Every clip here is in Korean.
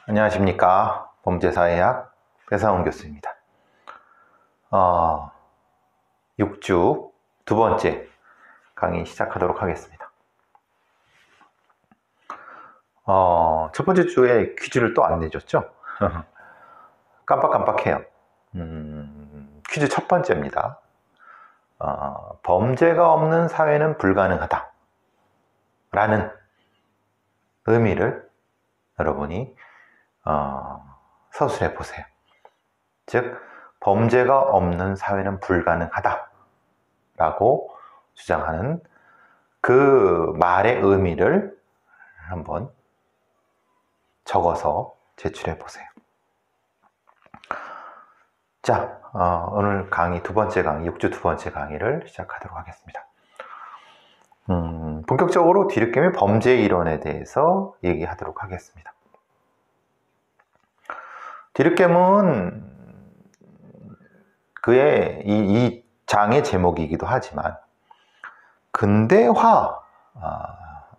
안녕하십니까. 범죄사회학 배상훈 교수입니다. 6주 두 번째 강의 시작하도록 하겠습니다. 첫 번째 주에 퀴즈를 또 안 내줬죠? 깜빡깜빡해요. 퀴즈 첫 번째입니다. 범죄가 없는 사회는 불가능하다 라는 의미를 여러분이 서술해 보세요. 즉, 범죄가 없는 사회는 불가능하다 라고 주장하는 그 말의 의미를 한번 적어서 제출해 보세요. 자, 오늘 강의 두 번째 강의, 6주 두 번째 강의를 시작하도록 하겠습니다. 본격적으로 뒤늦게의 범죄 이론에 대해서 얘기하도록 하겠습니다. 뒤늦게는 그의 이 장의 제목이기도 하지만 근대화,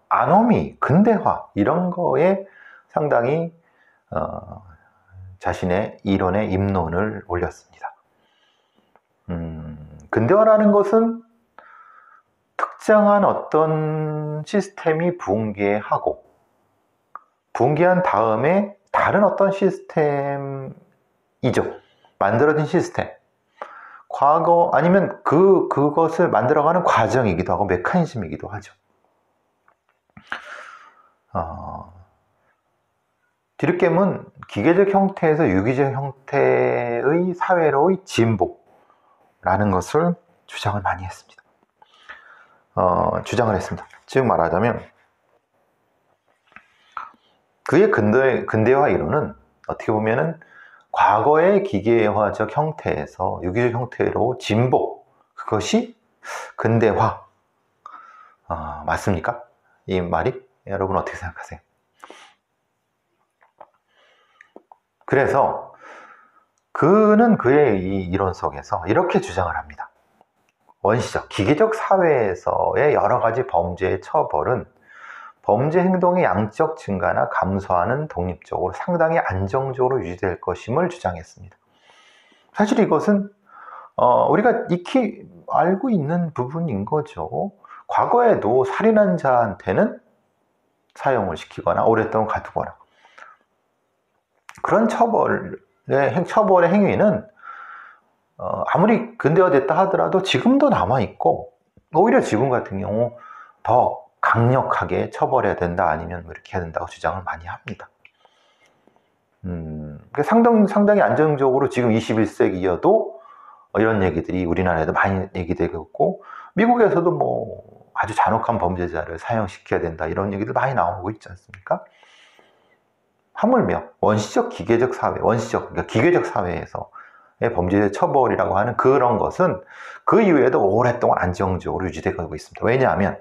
아노미, 근대화 이런 거에 상당히 자신의 이론의 입론을 올렸습니다. 근대화라는 것은 특정한 어떤 시스템이 붕괴하고 붕괴한 다음에 다른 어떤 시스템이죠. 만들어진 시스템. 과거 아니면 그것을 만들어가는 과정이기도 하고 메커니즘이기도 하죠. 뒤늦게는 기계적 형태에서 유기적 형태의 사회로의 진보라는 것을 주장을 많이 했습니다. 즉 말하자면 그의 근대화 이론은 어떻게 보면은 과거의 기계화적 형태에서 유기적 형태로 진보, 그것이 근대화. 맞습니까? 이 말이? 여러분 어떻게 생각하세요? 그래서 그는 그의 이 이론 속에서 이렇게 주장을 합니다. 원시적, 기계적 사회에서의 여러 가지 범죄의 처벌은 범죄 행동의 양적 증가나 감소하는 독립적으로 상당히 안정적으로 유지될 것임을 주장했습니다. 사실 이것은 우리가 익히 알고 있는 부분인 거죠. 과거에도 살인한 자한테는 사형을 시키거나 오랫동안 가두거나 그런 처벌의 행위는 아무리 근대화됐다 하더라도 지금도 남아있고 오히려 지금 같은 경우 더 강력하게 처벌해야 된다 아니면 이렇게 해야 된다고 주장을 많이 합니다. 상당히 안정적으로 지금 21세기여도 이런 얘기들이 우리나라에도 많이 얘기되고 있고 미국에서도 뭐 아주 잔혹한 범죄자를 사형시켜야 된다 이런 얘기들 많이 나오고 있지 않습니까? 하물며 원시적 기계적 사회, 그러니까 기계적 사회에서의 범죄 처벌이라고 하는 그런 것은 그 이후에도 오랫동안 안정적으로 유지되고 있습니다. 왜냐하면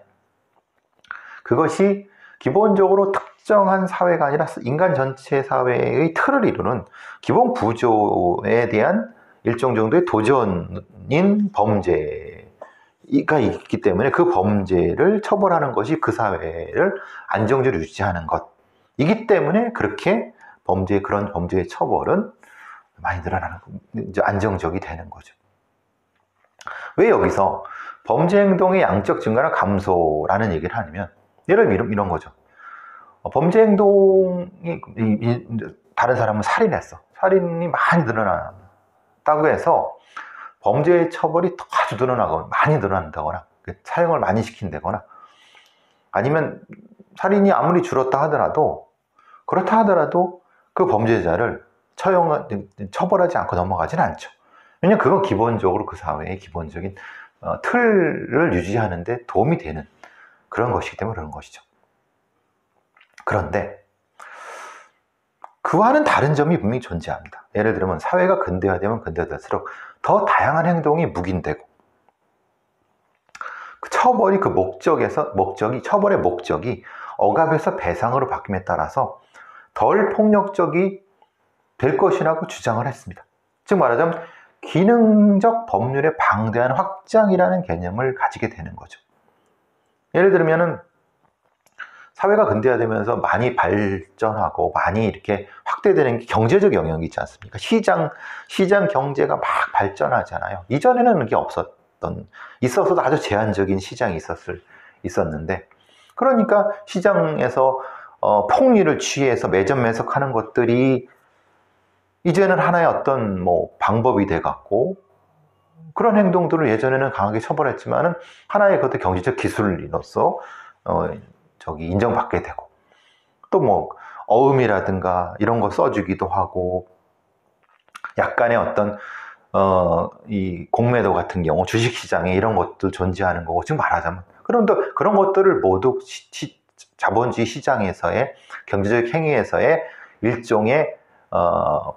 그것이 기본적으로 특정한 사회가 아니라 인간 전체 사회의 틀을 이루는 기본 구조에 대한 일정 정도의 도전인 범죄가 있기 때문에 그 범죄를 처벌하는 것이 그 사회를 안정적으로 유지하는 것이기 때문에 그렇게 그런 범죄의 처벌은 많이 늘어나는, 이제 안정적이 되는 거죠. 왜 여기서 범죄 행동의 양적 증가나 감소라는 얘기를 하냐면 예를 들면 이런 거죠. 범죄 행동이 다른 사람은 살인했어. 살인이 많이 늘어났다고 해서 범죄의 처벌이 아주 늘어나거나 많이 늘어난다거나 사형을 많이 시킨다거나 아니면 살인이 아무리 줄었다 하더라도 그 범죄자를 처벌하지 않고 넘어가지는 않죠. 왜냐하면 그건 기본적으로 그 사회의 기본적인 틀을 유지하는 데 도움이 되는 그런 것이기 때문에 그런 것이죠. 그런데 그와는 다른 점이 분명히 존재합니다. 예를 들면 사회가 근대화되면 근대화될수록 더 다양한 행동이 묵인되고 처벌이 처벌의 목적이 억압에서 배상으로 바뀜에 따라서 덜 폭력적이 될 것이라고 주장을 했습니다. 즉 말하자면 기능적 법률의 방대한 확장이라는 개념을 가지게 되는 거죠. 예를 들면은 사회가 근대화되면서 많이 발전하고 많이 이렇게 확대되는 게 경제적 영역이 있지 않습니까? 시장 경제가 막 발전하잖아요. 이전에는 그게 있었어도 아주 제한적인 시장이 있었는데, 그러니까 시장에서 폭리를 취해서 매점 매석하는 것들이 이제는 하나의 어떤 뭐 방법이 돼 갖고, 그런 행동들을 예전에는 강하게 처벌했지만은 하나의 그것도 경제적 기술로서 인정받게 되고, 또 뭐 어음이라든가 이런 거 써주기도 하고, 약간의 어떤 이 공매도 같은 경우 주식시장에 이런 것도 존재하는 거고, 지금 말하자면 그런 것들을 모두 자본주의 시장에서의 경제적 행위에서의 일종의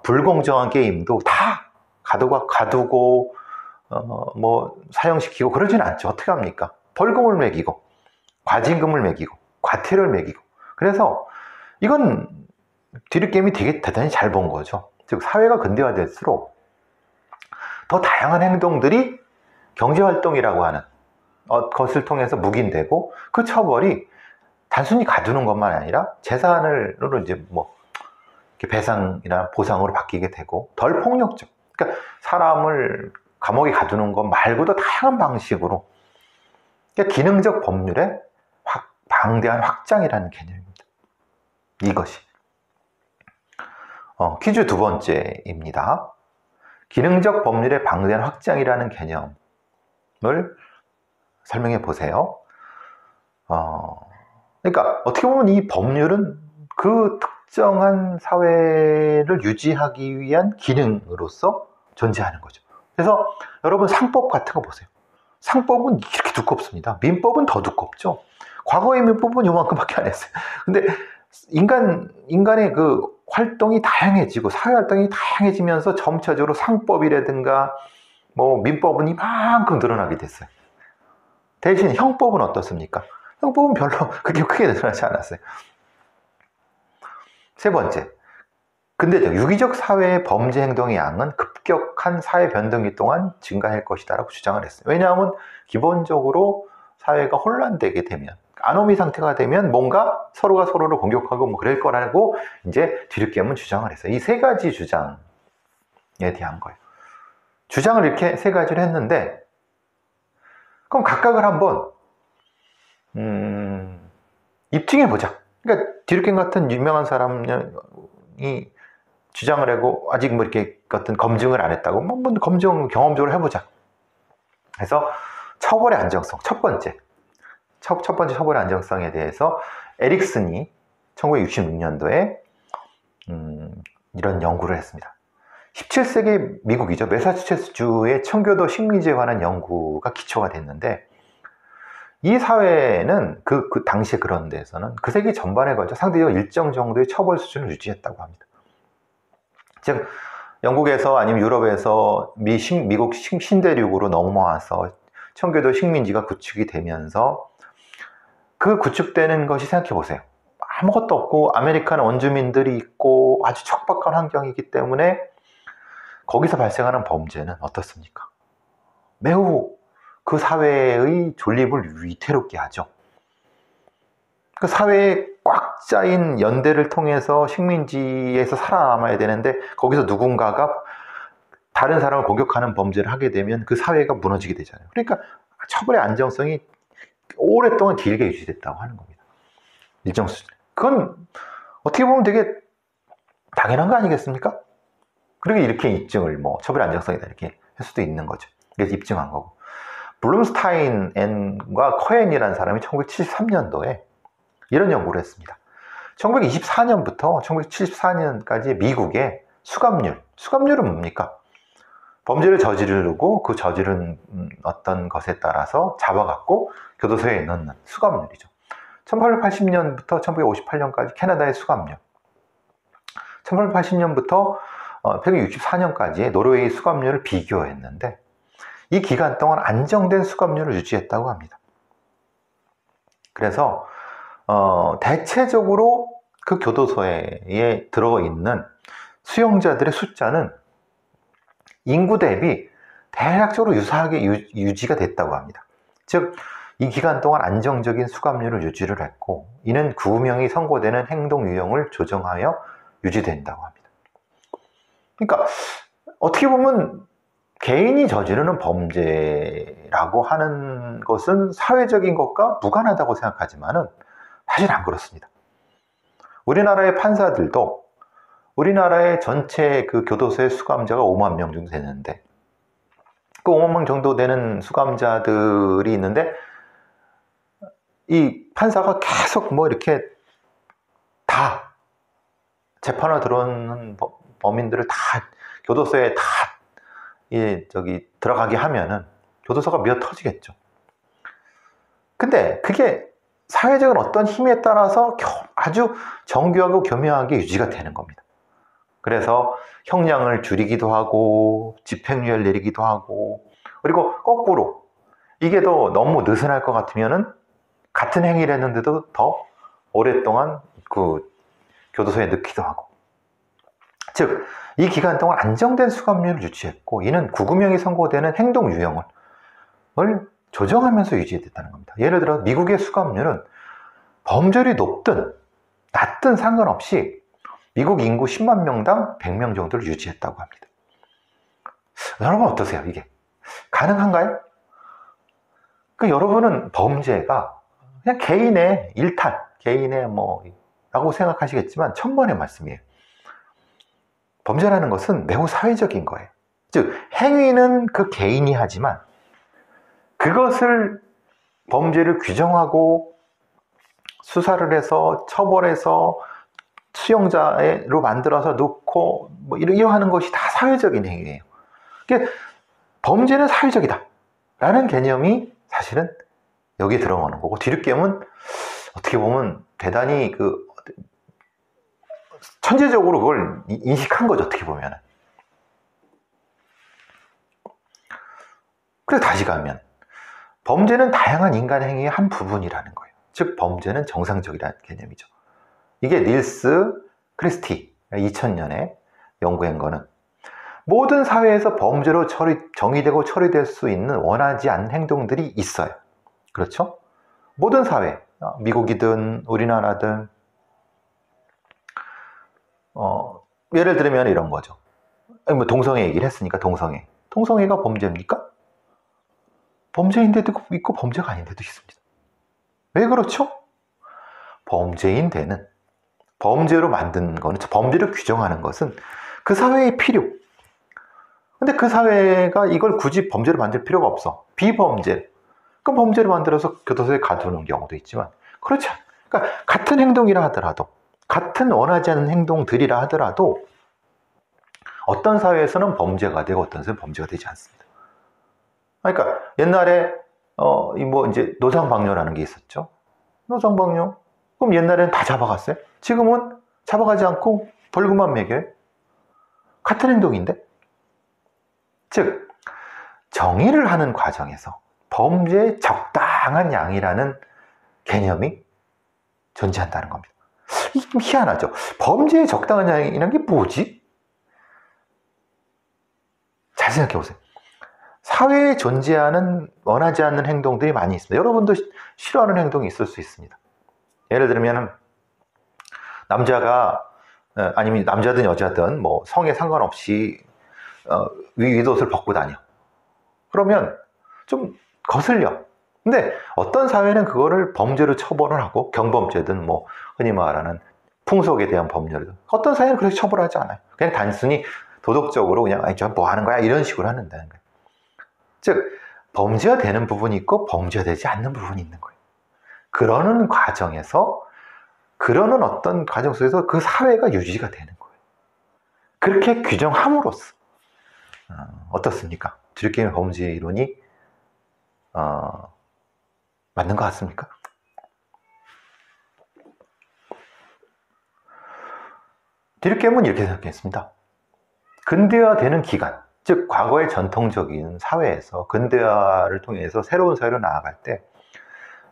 불공정한 게임도 다 가두고 뭐 사형시키고 그러진 않죠. 어떻게 합니까? 벌금을 매기고 과징금을 매기고 과태료를 매기고. 그래서 이건 디귿게임이 되게 대단히 잘 본 거죠. 즉 사회가 근대화될수록 더 다양한 행동들이 경제활동이라고 하는 것을 통해서 묵인되고, 그 처벌이 단순히 가두는 것만 아니라 재산으로 이제 뭐 배상이나 보상으로 바뀌게 되고, 덜 폭력적. 그러니까 사람을 감옥에 가두는 것 말고도 다양한 방식으로, 그러니까 기능적 법률의 방대한 확장이라는 개념입니다. 이것이 퀴즈 두 번째입니다. 기능적 법률의 방대한 확장이라는 개념을 설명해 보세요. 그러니까 어떻게 보면 이 법률은 그 특정한 사회를 유지하기 위한 기능으로서 존재하는 거죠. 그래서 여러분 상법 같은 거 보세요. 상법은 이렇게 두껍습니다. 민법은 더 두껍죠. 과거의 민법은 요만큼밖에 안 했어요. 근데 인간의 그 활동이 다양해지고 사회 활동이 다양해지면서 점차적으로 상법이라든가 뭐 민법은 이만큼 늘어나게 됐어요. 대신 형법은 어떻습니까? 형법은 별로 그렇게 크게 늘어나지 않았어요. 세 번째, 근대적 유기적 사회의 범죄 행동의 양은 급격한 사회 변동기 동안 증가할 것이다라고 주장을 했어요. 왜냐하면 기본적으로 사회가 혼란되게 되면, 아노미 상태가 되면 뭔가 서로가 서로를 공격하고 뭐 그럴 거라고 이제 디귿게임은 주장을 했어요. 이 세 가지 주장에 대한 거예요. 주장을 이렇게 세 가지를 했는데, 그럼 각각을 한번 입증해 보자. 그러니까 디귿게임 같은 유명한 사람이 주장을 하고 아직 뭐 이렇게 어떤 검증을 안 했다고 뭐 검증 경험적으로 해보자. 그래서 처벌의 안정성, 첫 번째 처벌의 안정성에 대해서 에릭슨이 1966년도에 이런 연구를 했습니다. 17세기 미국이죠. 매사추세츠주의 청교도 식민지에 관한 연구가 기초가 됐는데, 이 사회는 그 당시에 그런 데에서는 그 세기 전반에 걸쳐 상대적으로 일정 정도의 처벌 수준을 유지했다고 합니다. 즉 영국에서 아니면 유럽에서 미국 신대륙으로 넘어와서 청교도 식민지가 구축이 되면서 그 구축되는 것이, 생각해 보세요. 아무것도 없고 아메리칸 원주민들이 있고 아주 척박한 환경이기 때문에 거기서 발생하는 범죄는 어떻습니까? 매우 그 사회의 존립을 위태롭게 하죠. 그 사회에 꽉 짜인 연대를 통해서 식민지에서 살아남아야 되는데, 거기서 누군가가 다른 사람을 공격하는 범죄를 하게 되면 그 사회가 무너지게 되잖아요. 그러니까 처벌의 안정성이 오랫동안 길게 유지됐다고 하는 겁니다. 일정 수준. 그건 어떻게 보면 되게 당연한 거 아니겠습니까? 그리고 이렇게 입증을 처벌의 안정성이다 이렇게 할 수도 있는 거죠. 그래서 입증한 거고. 블룸스타인과 커헨이라는 사람이 1973년도에 이런 연구를 했습니다. 1924년부터 1974년까지 미국의 수감률은 뭡니까? 범죄를 저지르고 그 저지른 어떤 것에 따라서 잡아갖고 교도소에 넣는 수감률이죠. 1880년부터 1958년까지 캐나다의 수감률, 1880년부터 1964년까지의 노르웨이 수감률을 비교했는데, 이 기간 동안 안정된 수감률을 유지했다고 합니다. 그래서 대체적으로 그 교도소에 들어있는 수용자들의 숫자는 인구 대비 대략적으로 유사하게 유지가 됐다고 합니다. 즉 이 기간 동안 안정적인 수감률을 유지를 했고, 이는 구금형이 선고되는 행동 유형을 조정하여 유지된다고 합니다. 그러니까 어떻게 보면 개인이 저지르는 범죄라고 하는 것은 사회적인 것과 무관하다고 생각하지만은 사실 안 그렇습니다. 우리나라의 판사들도 우리나라의 전체 그 교도소의 수감자가 5만 명 정도 되는데, 그 5만 명 정도 되는 수감자들이 있는데, 이 판사가 계속 뭐 이렇게 다 재판을 들어오는 범인들을 다 교도소에 다 들어가게 하면은 교도소가 미어 터지겠죠. 근데 그게 사회적인 어떤 힘에 따라서 아주 정교하고 교묘하게 유지가 되는 겁니다. 그래서 형량을 줄이기도 하고 집행유예를 내리기도 하고, 그리고 거꾸로 이게 더 너무 느슨할 것 같으면은 같은 행위를 했는데도 더 오랫동안 그 교도소에 넣기도 하고, 즉 이 기간 동안 안정된 수감률을 유지했고, 이는 구금형이 선고되는 행동 유형을 조정하면서 유지됐다는 겁니다. 예를 들어 미국의 수감률은 범죄율이 높든 낮든 상관없이 미국 인구 10만 명당 100명 정도를 유지했다고 합니다. 여러분 어떠세요? 이게 가능한가요? 여러분은 범죄가 그냥 개인의 일탈, 개인의 라고 생각하시겠지만 천만의 말씀이에요. 범죄라는 것은 매우 사회적인 거예요. 즉 행위는 그 개인이 하지만 그것을 범죄를 규정하고 수사를 해서 처벌해서 수용자로 만들어서 놓고 이러하는 것이 다 사회적인 행위예요. 그러니까 범죄는 사회적이다 라는 개념이 사실은 여기에 들어가는 거고, 뒤늦게임은 어떻게 보면 대단히 천재적으로 그걸 인식한 거죠, 어떻게 보면. 그래서 다시 가면 범죄는 다양한 인간 행위의 한 부분이라는 거예요. 즉 범죄는 정상적이라는 개념이죠. 이게 닐스 크리스티 2000년에 연구한 거는, 모든 사회에서 범죄로 정의되고 처리될 수 있는 원하지 않는 행동들이 있어요. 그렇죠? 모든 사회, 미국이든 우리나라든, 예를 들면 이런 거죠. 동성애 얘기를 했으니까 동성애가 범죄입니까? 범죄인데도 있고 범죄가 아닌데도 있습니다. 왜 그렇죠? 범죄인 데는, 범죄로 만든 거는, 범죄를 규정하는 것은 그 사회의 필요. 근데 그 사회가 이걸 굳이 범죄로 만들 필요가 없어. 비범죄. 그럼 범죄를 만들어서 교도소에 가두는 경우도 있지만, 그렇지 않아요. 그러니까 같은 행동이라 하더라도, 같은 원하지 않는 행동들이라 하더라도 어떤 사회에서는 범죄가 되고 어떤 사회는 범죄가 되지 않습니다. 그러니까 옛날에 이제 노상방뇨라는 게 있었죠. 노상방뇨. 그럼 옛날에는 다 잡아갔어요. 지금은 잡아가지 않고 벌금만 매겨요. 같은 행동인데. 즉 정의를 하는 과정에서 범죄의 적당한 양이라는 개념이 존재한다는 겁니다. 이게 좀 희한하죠. 범죄의 적당한 양이라는 게 뭐지? 잘 생각해 보세요. 사회에 존재하는 원하지 않는 행동들이 많이 있습니다. 여러분도 싫어하는 행동이 있을 수 있습니다. 예를 들면 남자가, 아니면 남자든 여자든 성에 상관없이 윗옷을 벗고 다녀. 그러면 좀 거슬려. 근데 어떤 사회는 그거를 범죄로 처벌을 하고, 경범죄든 흔히 말하는 풍속에 대한 법률이든, 어떤 사회는 그렇게 처벌하지 않아요. 그냥 단순히 도덕적으로 그냥 저 뭐 하는 거야 이런 식으로 한다는 거예요. 즉 범죄가 되는 부분이 있고 범죄가 되지 않는 부분이 있는 거예요. 그러는 어떤 과정 속에서 그 사회가 유지가 되는 거예요. 그렇게 규정함으로써 어떻습니까? 뒤늦게임의 범죄 이론이 맞는 것 같습니까? 뒤늦게임은 이렇게 생각했습니다. 근대화되는 기간, 즉 과거의 전통적인 사회에서 근대화를 통해서 새로운 사회로 나아갈 때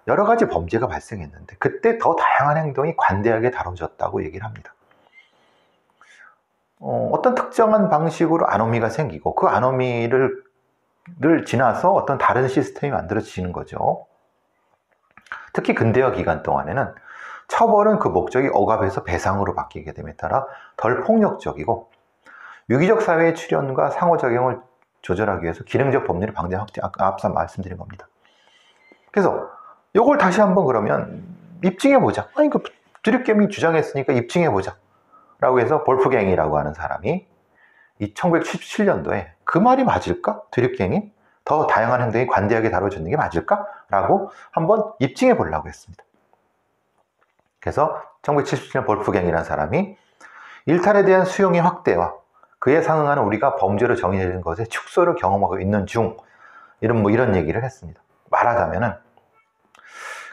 여러 가지 범죄가 발생했는데, 그때 더 다양한 행동이 관대하게 다뤄졌다고 얘기를 합니다. 어떤 특정한 방식으로 아노미가 생기고, 그 아노미를 지나서 어떤 다른 시스템이 만들어지는 거죠. 특히 근대화 기간 동안에는 처벌은 그 목적이 억압에서 배상으로 바뀌게 됨에 따라 덜 폭력적이고 유기적 사회의 출현과 상호작용을 조절하기 위해서 기능적 법률의 방대 확대, 아까 앞서 말씀드린 겁니다. 그래서 이걸 다시 한번 그러면 입증해보자. 아니, 그 드립겜이 주장했으니까 입증해보자. 라고 해서 볼프갱이라고 하는 사람이 이 1977년도에 그 말이 맞을까? 드립갱이 더 다양한 행동이 관대하게 다뤄지는 게 맞을까? 라고 한번 입증해 보려고 했습니다. 그래서 1977년 볼프갱이라는 사람이 일탈에 대한 수용의 확대와 그에 상응하는 우리가 범죄로 정의되는 것의 축소를 경험하고 있는 중 이런 얘기를 했습니다. 말하자면은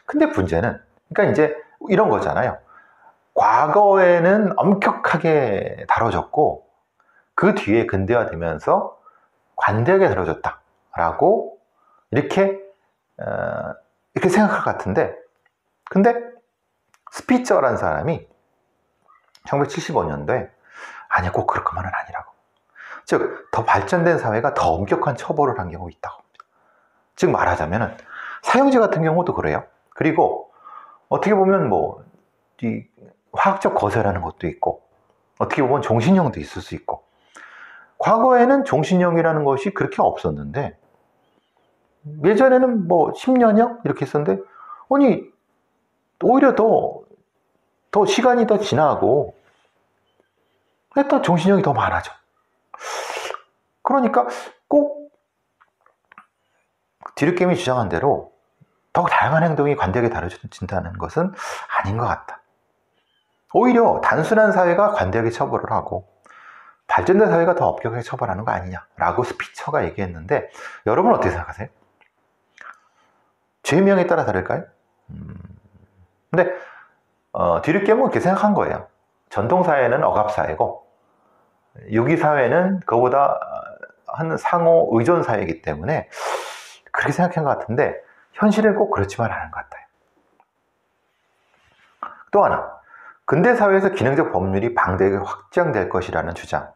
근데 문제는 그러니까 이제 이런 거잖아요. 과거에는 엄격하게 다뤄졌고 그 뒤에 근대화되면서 관대하게 다뤄졌다라고 이렇게 생각할 것 같은데 근데 스피처라는 사람이 1975년도에 아니야 꼭 그렇게만은 아니라고 즉 더 발전된 사회가 더 엄격한 처벌을 한 경우가 있다고 합니다. 즉 말하자면은 사형제 같은 경우도 그래요. 그리고 어떻게 보면 뭐 이 화학적 거세라는 것도 있고 어떻게 보면 종신형도 있을 수 있고 과거에는 종신형이라는 것이 그렇게 없었는데 예전에는 뭐 10년형 이렇게 있었는데 아니 오히려 더 시간이 더 지나고 또 종신형이 더 많아져. 그러니까 꼭 디르켐이 주장한 대로 더 다양한 행동이 관대하게 다뤄진다는 것은 아닌 것 같다. 오히려 단순한 사회가 관대하게 처벌을 하고 발전된 사회가 더 엄격하게 처벌하는 거 아니냐라고 스피처가 얘기했는데 여러분은 어떻게 생각하세요? 죄명에 따라 다를까요? 근데 디르켐은 그렇게 생각한 거예요. 전통사회는 억압사회고 유기사회는 그거보다 한 상호 의존사회이기 때문에 그렇게 생각한 것 같은데 현실은 꼭 그렇지만 않은 것 같아요. 또 하나 근대사회에서 기능적 법률이 방대하게 확장될 것이라는 주장을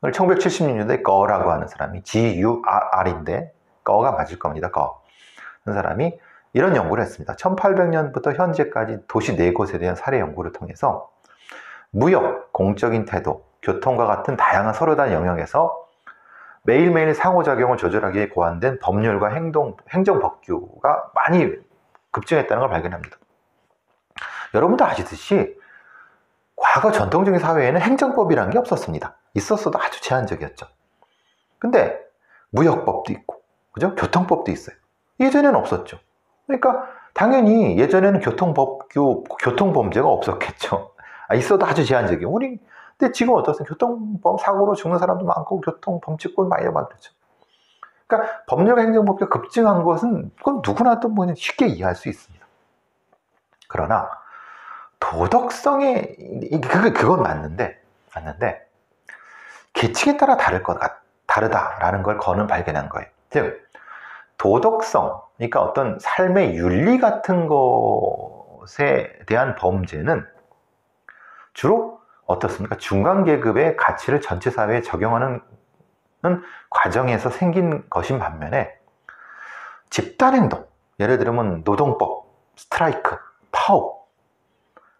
1976년도에 거라고 하는 사람이 GUR인데 거가 맞을 겁니다. 거. 그 사람이 이런 연구를 했습니다. 1800년부터 현재까지 도시 4곳에 대한 사례 연구를 통해서 무역, 공적인 태도, 교통과 같은 다양한 서로 다른 영역에서 매일매일 상호작용을 조절하기 위해 고안된 법률과 행정법규가 많이 급증했다는 걸 발견합니다. 여러분도 아시듯이 과거 전통적인 사회에는 행정법이라는 게 없었습니다. 있었어도 아주 제한적이었죠. 근데 무역법도 있고, 그죠? 교통법도 있어요. 예전에는 없었죠. 그러니까 당연히 예전에는 교통범죄가 없었겠죠. 있어도 아주 제한적이에요. 근데 지금 어떻습니까? 교통사고로 죽는 사람도 많고 교통범칙권 많이 많죠. 그러니까 법률과 행정법이 급증한 것은 그건 누구나 또 쉽게 이해할 수 있습니다. 그러나 도덕성에 그건 맞는데 계층에 따라 다르다라는 걸 거는 발견한 거예요. 즉 도덕성, 그러니까 어떤 삶의 윤리 같은 것에 대한 범죄는 주로 어떻습니까? 중간계급의 가치를 전체 사회에 적용하는 과정에서 생긴 것인 반면에 집단행동, 예를 들면 노동법, 스트라이크, 파업,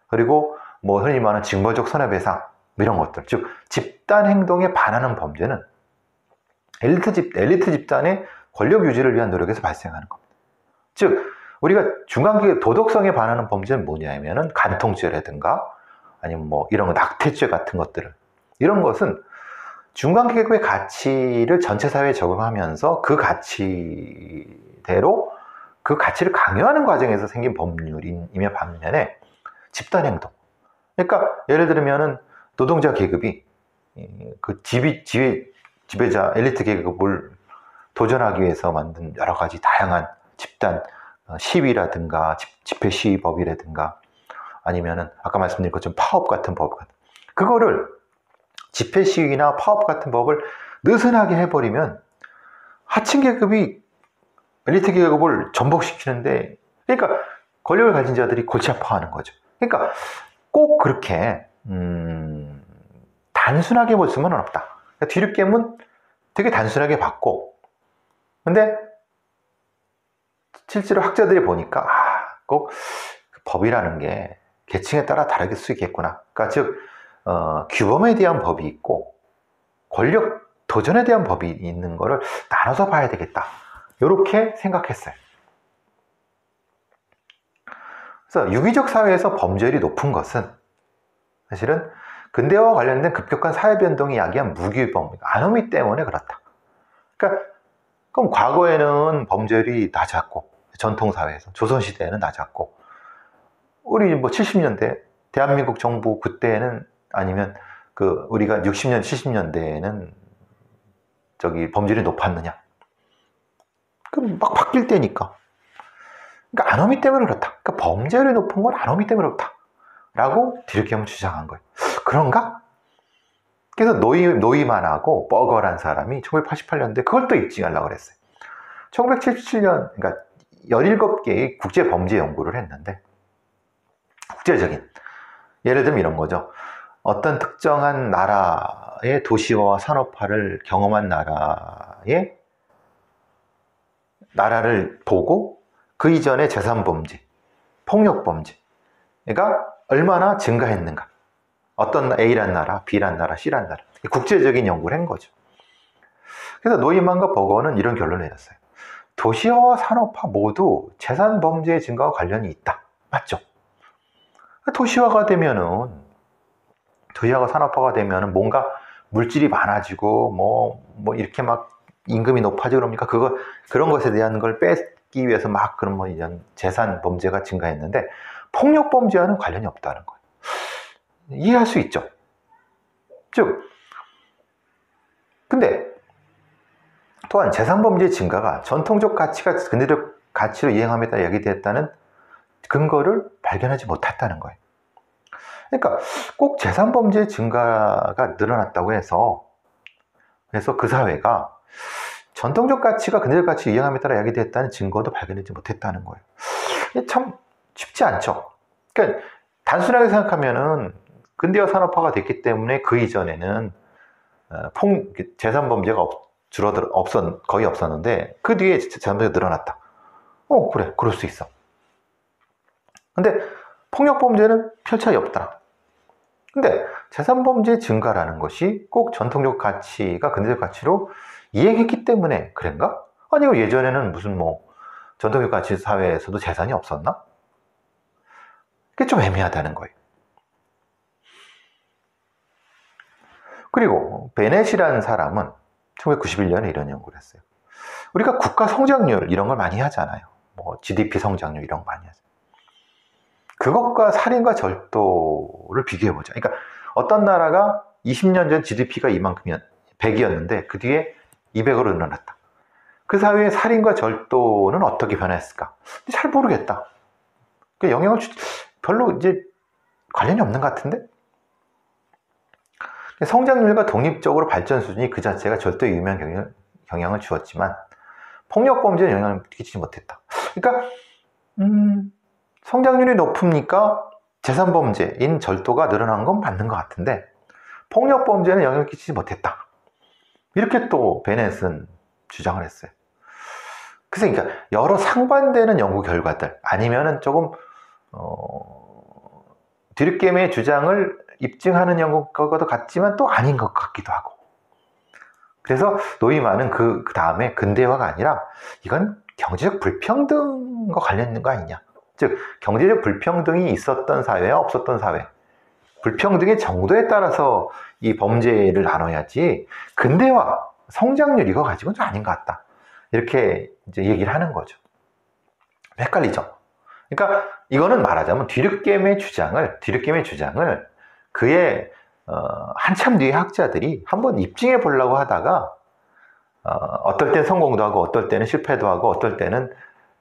그리고 뭐 흔히 말하는 징벌적 손해배상 이런 것들, 즉 집단행동에 반하는 범죄는 엘리트 집단의 권력 유지를 위한 노력에서 발생하는 겁니다. 즉 우리가 중간계급 도덕성에 반하는 범죄는 뭐냐면은 간통죄라든가 아니면 뭐 이런 거 낙태죄 같은 것들을 이런 것은 중간계급의 가치를 전체 사회에 적용하면서 그 가치대로 그 가치를 강요하는 과정에서 생긴 법률임에 반면에 집단행동, 그러니까 예를 들면은 노동자 계급이 그 지배자 엘리트 계급을 도전하기 위해서 만든 여러 가지 다양한 집단 시위라든가 집회 시위법이라든가 아니면은 아까 말씀드린 것처럼 파업 같은 법 같은 그거를 집회 시위나 파업 같은 법을 느슨하게 해버리면 하층 계급이 엘리트 계급을 전복시키는데 그러니까 권력을 가진 자들이 골치 아파하는 거죠. 그러니까 꼭 그렇게 단순하게 볼 수는 없다. 그러니까 디르켐은 되게 단순하게 봤고 근데 실제로 학자들이 보니까 꼭 법이라는 게 계층에 따라 다를 수 있겠구나. 그러니까 즉 규범에 대한 법이 있고 권력 도전에 대한 법이 있는 거를 나눠서 봐야 되겠다. 이렇게 생각했어요. 그래서 유기적 사회에서 범죄율이 높은 것은 사실은 근대화와 관련된 급격한 사회 변동이 야기한 무규범, 아노미 때문에 그렇다. 그러니까 그럼 과거에는 범죄율이 낮았고 전통사회에서 조선시대에는 낮았고 우리 뭐 70년대 대한민국 정부 그때는 아니면 우리가 60년 70년대에는 범죄율이 높았느냐? 그럼 막 바뀔 때니까. 그러니까 아노미 때문에 그렇다. 그러니까 범죄율이 높은 건 아노미 때문에 그렇다. 라고 디르케임은 주장한 거예요. 그런가? 그래서 노이만하고 버거란 사람이 1988년도에 그걸 또 입증하려고 그랬어요. 1977년, 그러니까 17개의 국제 범죄 연구를 했는데, 국제적인. 예를 들면 이런 거죠. 어떤 특정한 나라의 도시화와 산업화를 경험한 나라를 보고 그 이전의 재산범죄, 폭력범죄가 얼마나 증가했는가. 어떤 A란 나라, B란 나라, C란 나라. 국제적인 연구를 한 거죠. 그래서 노이만과 버거는 이런 결론을 내렸어요. 도시화와 산업화 모두 재산범죄의 증가와 관련이 있다. 맞죠? 도시화가 산업화가 되면은 뭔가 물질이 많아지고 뭐 이렇게 막 임금이 높아지고 그럽니까? 그런 것에 대한 걸 뺏기 위해서 막 그런 이런 재산 범죄가 증가했는데 폭력 범죄와는 관련이 없다는 거예요. 이해할 수 있죠. 근데 또한 재산 범죄의 증가가 전통적 가치가 근대적 가치로 이행함에 따라 야기됐다는 근거를 발견하지 못했다는 거예요. 그러니까 꼭 재산 범죄의 증가가 늘어났다고 해서 그 사회가 전통적 가치가 근대적 가치로 이행함에 따라 야기됐다는 증거도 발견하지 못했다는 거예요. 참 쉽지 않죠. 그러니까 단순하게 생각하면은 근대화 산업화가 됐기 때문에 그 이전에는 재산 범죄가 거의 없었는데 그 뒤에 재산 범죄가 늘어났다. 그래, 그럴 수 있어. 근데 폭력 범죄는 별 차이 없다. 근데 재산 범죄 증가라는 것이 꼭 전통적 가치가 근대적 가치로 이행했기 때문에 그런가? 아니면 예전에는 무슨 전통적 가치 사회에서도 재산이 없었나? 그게 좀 애매하다는 거예요. 그리고 베넷이라는 사람은 1991년에 이런 연구를 했어요. 우리가 국가 성장률 이런 걸 많이 하잖아요. GDP 성장률 이런 거 많이 하잖아요. 그것과 살인과 절도를 비교해보자. 그러니까 어떤 나라가 20년 전 GDP가 이만큼이면 100이었는데 그 뒤에 200으로 늘어났다. 그 사회의 살인과 절도는 어떻게 변했을까? 잘 모르겠다. 영향을 별로 관련이 없는 것 같은데? 성장률과 독립적으로 발전 수준이 그 자체가 절도에 유의미한 영향을 주었지만 폭력 범죄에 영향을 끼치지 못했다. 그러니까 성장률이 높으니까 재산 범죄인 절도가 늘어난 건 맞는 것 같은데 폭력 범죄는 영향을 끼치지 못했다. 이렇게 또 베넷은 주장을 했어요. 그러니까 여러 상반되는 연구 결과들 아니면은 조금 디르케임의 주장을 입증하는 연구과도 같지만 또 아닌 것 같기도 하고. 그래서 노이만은 그 다음에 근대화가 아니라 이건 경제적 불평등과 관련 있는 거 아니냐. 즉 경제적 불평등이 있었던 사회와 없었던 사회, 불평등의 정도에 따라서 이 범죄를 나눠야지 근대화, 성장률 이거 가지고는 좀 아닌 것 같다. 이렇게 얘기를 하는 거죠. 헷갈리죠. 그러니까 이거는 말하자면 디르케임의 주장을 그의 한참 뒤에 학자들이 한번 입증해 보려고 하다가 어떨 때는 성공도 하고 어떨 때는 실패도 하고 어떨 때는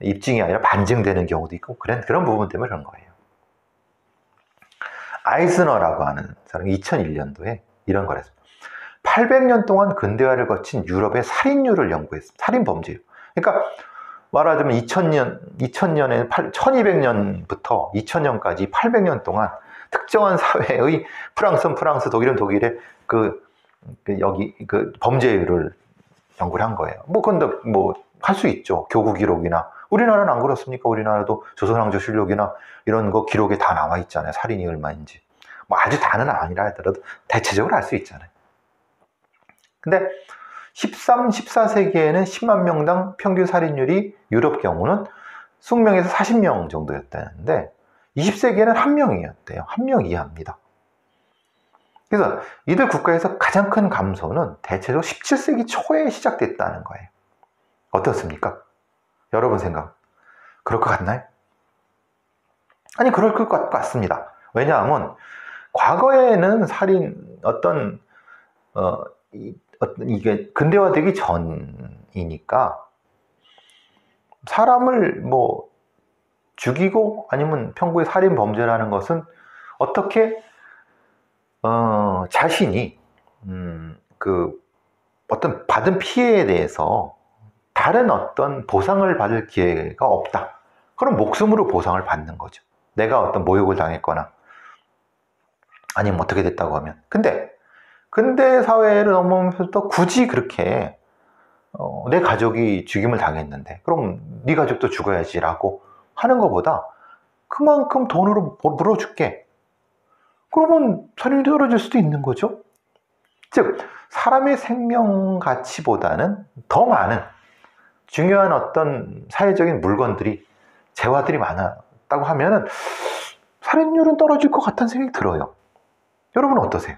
입증이 아니라 반증되는 경우도 있고 그런 부분 때문에 그런 거예요. 아이스너라고 하는 사람이 2001년도에 이런 걸 했습니다. 800년 동안 근대화를 거친 유럽의 살인율을 연구했습니다. 살인 범죄율. 그러니까 말하자면 2000년에 1200년부터 2000년까지 800년 동안 특정한 사회의 프랑스는 프랑스, 독일은 독일의 범죄율을 연구를 한 거예요. 그건 할 수 있죠. 교구 기록이나 우리나라는 안 그렇습니까? 우리나라도 조선왕조실록이나 이런 거 기록에 다 나와 있잖아요. 살인이 얼마인지. 뭐 아주 다는 아니라 하더라도 대체적으로 알 수 있잖아요. 근데 13, 14세기에는 10만 명당 평균 살인율이 유럽 경우는 20명에서 40명 정도였다는데 20세기에는 1명이었대요. 1명 이하입니다. 그래서 이들 국가에서 가장 큰 감소는 대체로 17세기 초에 시작됐다는 거예요. 어떻습니까? 여러분 생각 그럴 것 같나요? 아니, 그럴 것 같습니다. 왜냐하면 과거에는 살인 이게 근대화되기 전이니까 사람을 뭐 죽이고 아니면 평소에 살인 범죄라는 것은 어떻게 자신이 어떤 받은 피해에 대해서 다른 어떤 보상을 받을 기회가 없다. 그럼 목숨으로 보상을 받는 거죠. 내가 어떤 모욕을 당했거나 아니면 어떻게 됐다고 하면. 근데 근대 사회를 넘어오면서 또 굳이 그렇게 내 가족이 죽임을 당했는데 그럼 네 가족도 죽어야지라고 하는 것보다 그만큼 돈으로 물어줄게. 그러면 살인이 떨어질 수도 있는 거죠. 즉 사람의 생명 가치보다는 더 많은 중요한 어떤 사회적인 물건들이 재화들이 많았다고 하면은 살인율은 떨어질 것 같다는 생각이 들어요. 여러분은 어떠세요?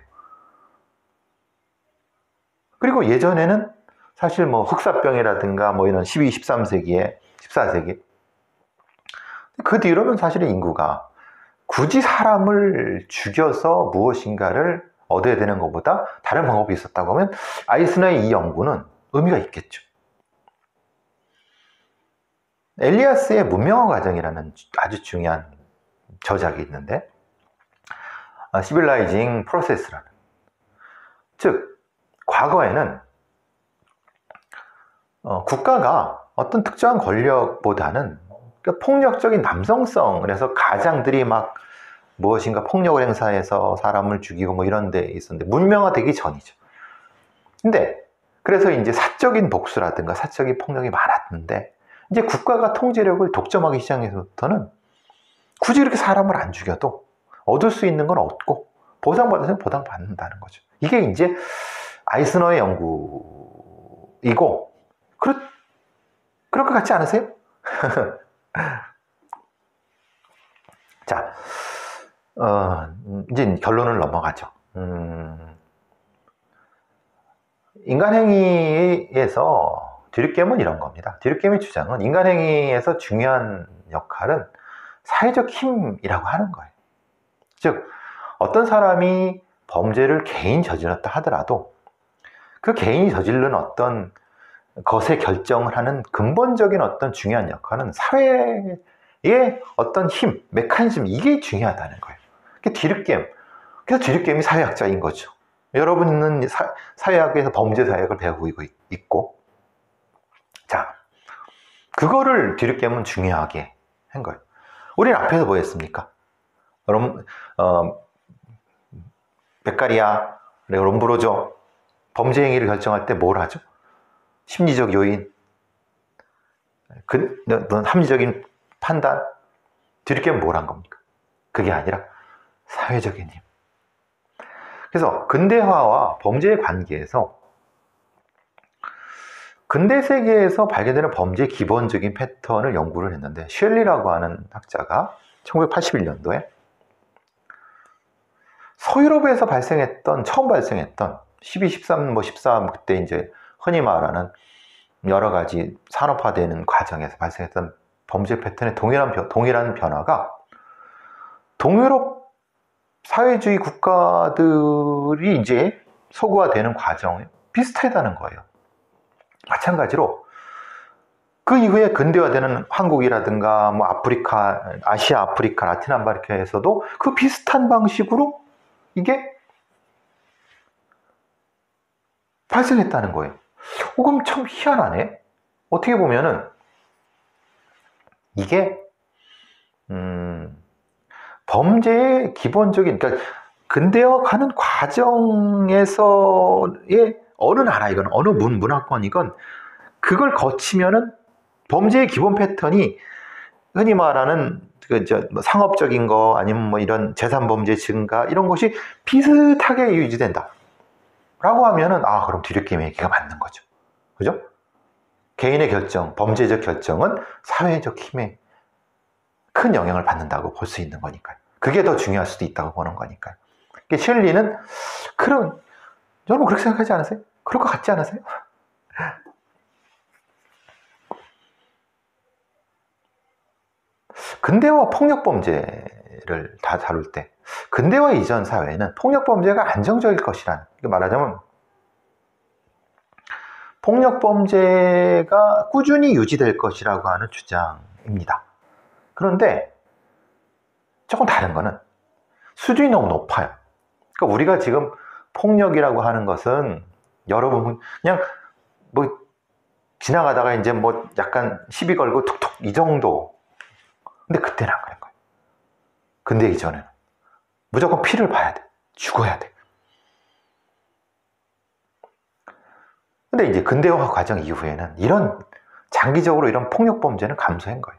그리고 예전에는 사실 뭐 흑사병이라든가 뭐 이런 12, 13세기에 14세기 그 뒤로는 사실은 인구가 굳이 사람을 죽여서 무엇인가를 얻어야 되는 것보다 다른 방법이 있었다고 하면 아이스너의 이 연구는 의미가 있겠죠. 엘리아스의 문명화 과정이라는 아주 중요한 저작이 있는데 시빌라이징 프로세스라는, 즉 과거에는 국가가 어떤 특정한 권력보다는 폭력적인 남성성, 그래서 가장들이 막 무엇인가 폭력을 행사해서 사람을 죽이고 뭐 이런 데 있었는데 문명화되기 전이죠. 근데 그래서 이제 사적인 복수라든가 사적인 폭력이 많았는데 이제 국가가 통제력을 독점하기 시작해서부터는 굳이 그렇게 사람을 안 죽여도 얻을 수 있는 건 얻고 보상받으면 보상받는다는 거죠. 이게 이제 아이스너의 연구이고 그럴 것 같지 않으세요? 자, 이제 결론을 넘어가죠. 인간행위에서 드류겜은 이런 겁니다. 드류겜의 주장은 인간행위에서 중요한 역할은 사회적 힘이라고 하는 거예요. 즉 어떤 사람이 범죄를 개인 저질렀다 하더라도 그 개인이 저지른 어떤 것에 결정을 하는 근본적인 어떤 중요한 역할은 사회의 어떤 힘, 메커니즘, 이게 중요하다는 거예요. 그게 드류겜. 그래서 드류겜이 사회학자인 거죠. 여러분은 사회학에서 범죄 사회학을 배우고 있고, 자, 그거를 드류겜은 중요하게 한 거예요. 우리는 앞에서 뭐 했습니까? 베카리아, 롬브로저, 범죄 행위를 결정할 때 뭘 하죠? 심리적 요인, 합리적인 판단. 드류겜은 뭘 한 겁니까? 그게 아니라 사회적인 힘. 그래서 근대화와 범죄의 관계에서 근대 세계에서 발견되는 범죄의 기본적인 패턴을 연구를 했는데 쉘리라고 하는 학자가 1981년도에 서유럽에서 처음 발생했던 12, 13, 14 그때 이제 흔히 말하는 여러 가지 산업화되는 과정에서 발생했던 범죄 패턴의 동일한 변화가 동유럽 사회주의 국가들이 이제 서구화되는 과정에 비슷하다는 거예요. 마찬가지로 그 이후에 근대화되는 한국이라든가 뭐 아시아, 아프리카, 라틴 아메리카에서도 그 비슷한 방식으로 이게 발생했다는 거예요. 그럼 참 희한하네. 어떻게 보면은 이게 범죄의 기본적인, 그러니까 근대화가는 과정에서의 어느 나라이건 어느 문화권이건 그걸 거치면은 범죄의 기본 패턴이 흔히 말하는 뭐 상업적인 거 아니면 뭐 이런 재산 범죄 증가 이런 것이 비슷하게 유지된다. 라고 하면은 그럼 뒤늦게임 얘기가 맞는 거죠. 그죠? 개인의 결정, 범죄적 결정은 사회적 힘에 큰 영향을 받는다고 볼 수 있는 거니까요. 그게 더 중요할 수도 있다고 보는 거니까요. 실리는 여러분 그렇게 생각하지 않으세요? 그럴 것 같지 않으세요? 근대화 폭력범죄를 다 다룰 때 근대화 이전 사회는 폭력범죄가 안정적일 것이란, 말하자면 폭력범죄가 꾸준히 유지될 것이라고 하는 주장입니다. 그런데 조금 다른 거는 수준이 너무 높아요. 그러니까 우리가 지금 폭력이라고 하는 것은 여러분 그냥 뭐 지나가다가 이제 뭐 약간 시비 걸고 툭툭 이 정도. 근데 그때는 안 그런 거예요. 근대 이전에는 무조건 피를 봐야 돼. 죽어야 돼. 근데 이제 근대화 과정 이후에는 장기적으로 이런 폭력 범죄는 감소한 거예요.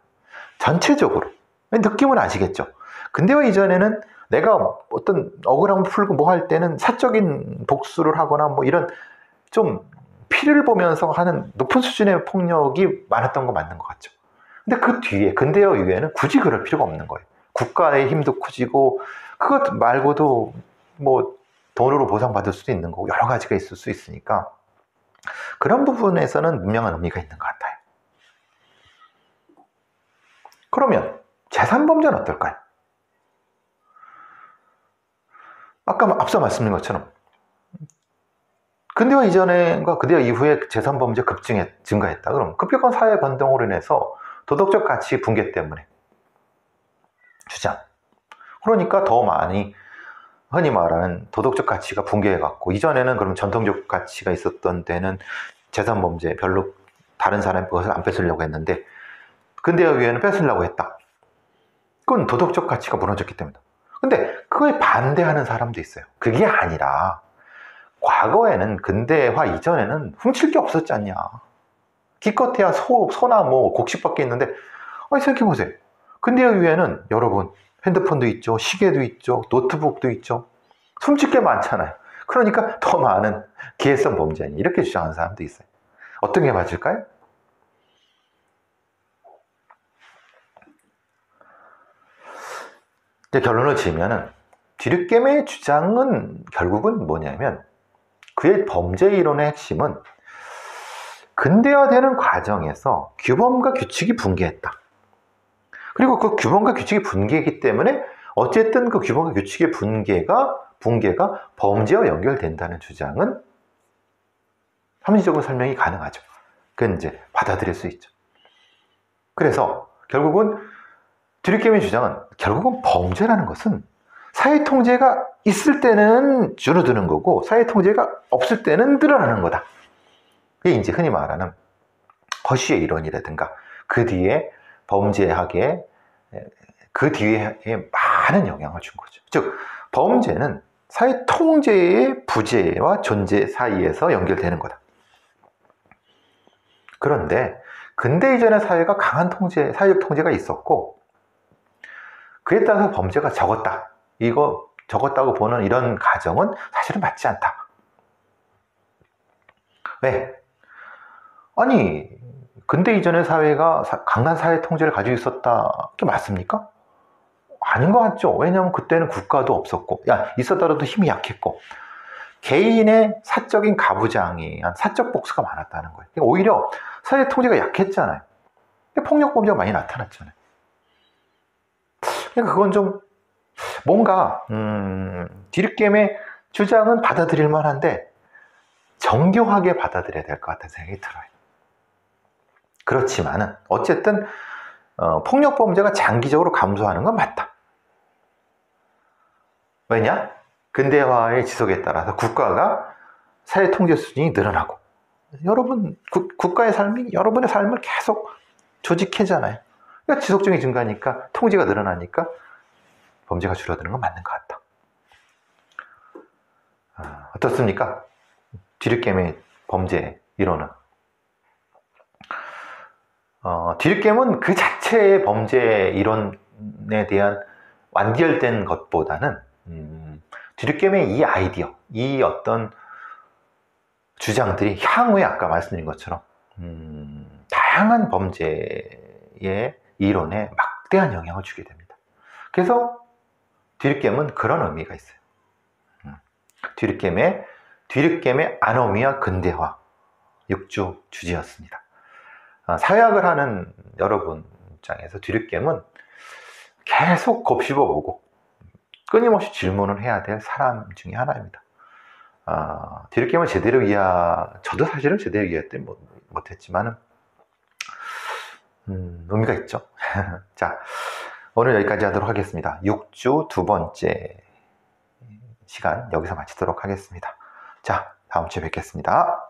전체적으로. 느낌은 아시겠죠? 근대화 이전에는 내가 어떤 억울함을 풀고 뭐 할 때는 사적인 복수를 하거나 뭐 이런 좀 피를 보면서 하는 높은 수준의 폭력이 많았던 거 맞는 것 같죠. 근데 그 뒤에 근대화 이후에는 굳이 그럴 필요가 없는 거예요. 국가의 힘도 커지고 그것 말고도 뭐 돈으로 보상받을 수도 있는 거고 여러 가지가 있을 수 있으니까 그런 부분에서는 분명한 의미가 있는 것 같아요. 그러면 재산범죄는 어떨까요? 아까 앞서 말씀드린 것처럼 근대화 이전과 근대화 이후에 재산범죄 증가했다. 그럼 급격한 사회 변동으로 인해서 도덕적 가치 붕괴 때문에 주장. 그러니까 더 많이 흔히 말하는 도덕적 가치가 붕괴해갖고 이전에는 그럼 전통적 가치가 있었던 데는 재산범죄 별로 다른 사람의 것을 안 뺏으려고 했는데 근대화 이후에는 뺏으려고 했다. 그건 도덕적 가치가 무너졌기 때문이다. 근데 그거에 반대하는 사람도 있어요. 그게 아니라 과거에는 근대화 이전에는 훔칠 게 없었지 않냐. 기껏해야 소나 뭐 곡식밖에 있는데 생각해보세요. 근대화 이후에는 여러분 핸드폰도 있죠. 시계도 있죠. 노트북도 있죠. 훔칠 게 많잖아요. 그러니까 더 많은 기회성 범죄 아니 이렇게 주장하는 사람도 있어요. 어떤 게 맞을까요? 결론을 지으면은 디르켐의 주장은 결국은 뭐냐면 그의 범죄 이론의 핵심은 근대화되는 과정에서 규범과 규칙이 붕괴했다. 그리고 그 규범과 규칙이 붕괴이기 때문에 어쨌든 그 규범과 규칙의 붕괴가 범죄와 연결된다는 주장은 합리적으로 설명이 가능하죠. 그건 이제 받아들일 수 있죠. 그래서 결국은 디르켐의 주장은 결국은 범죄라는 것은 사회 통제가 있을 때는 줄어드는 거고 사회 통제가 없을 때는 늘어나는 거다. 이게 이제 흔히 말하는 허쉬의 이론이라든가 그 뒤에 범죄학에 그 뒤에 많은 영향을 준 거죠. 즉 범죄는 사회 통제의 부재와 존재 사이에서 연결되는 거다. 그런데 근대 이전의 사회가 강한 사회적 통제가 있었고 그에 따라서 범죄가 적었다고 보는 이런 가정은 사실은 맞지 않다. 왜? 아니 근대 이전의 사회가 강한 사회 통제를 가지고 있었다. 그게 맞습니까? 아닌 것 같죠. 왜냐하면 그때는 국가도 없었고 있었더라도 힘이 약했고 개인의 사적인 가부장이한 사적 복수가 많았다는 거예요. 그러니까 오히려 사회 통제가 약했잖아요. 폭력 범죄가 많이 나타났잖아요. 그러니까 그건 좀 뭔가 디르켐의 주장은 받아들일 만한데 정교하게 받아들여야 될 것 같다는 생각이 들어요. 그렇지만은 어쨌든 폭력 범죄가 장기적으로 감소하는 건 맞다. 왜냐? 근대화의 지속에 따라서 국가가 사회 통제 수준이 늘어나고 여러분 국가의 삶이 여러분의 삶을 계속 조직해잖아요. 그러니까 지속적인 증가니까 통제가 늘어나니까 범죄가 줄어드는 건 맞는 것 같다. 어떻습니까? 디르켐의 범죄 이론은 디귿겜은 그 자체의 범죄 이론에 대한 완결된 것보다는 디귿겜의 이 아이디어, 이 어떤 주장들이 향후에 아까 말씀드린 것처럼 다양한 범죄의 이론에 막대한 영향을 주게 됩니다. 그래서 디귿겜은 그런 의미가 있어요. 디귿겜의 아노미와 근대화 6주 주제였습니다. 사회학을 하는 여러분 입장에서 디귿겜은 계속 곱씹어보고 끊임없이 질문을 해야 될 사람 중에 하나입니다. 디귿겜을 저도 사실은 제대로 이해했지 못했지만 의미가 있죠. 자, 오늘 여기까지 하도록 하겠습니다. 6주 두 번째 시간 여기서 마치도록 하겠습니다. 자, 다음 주에 뵙겠습니다.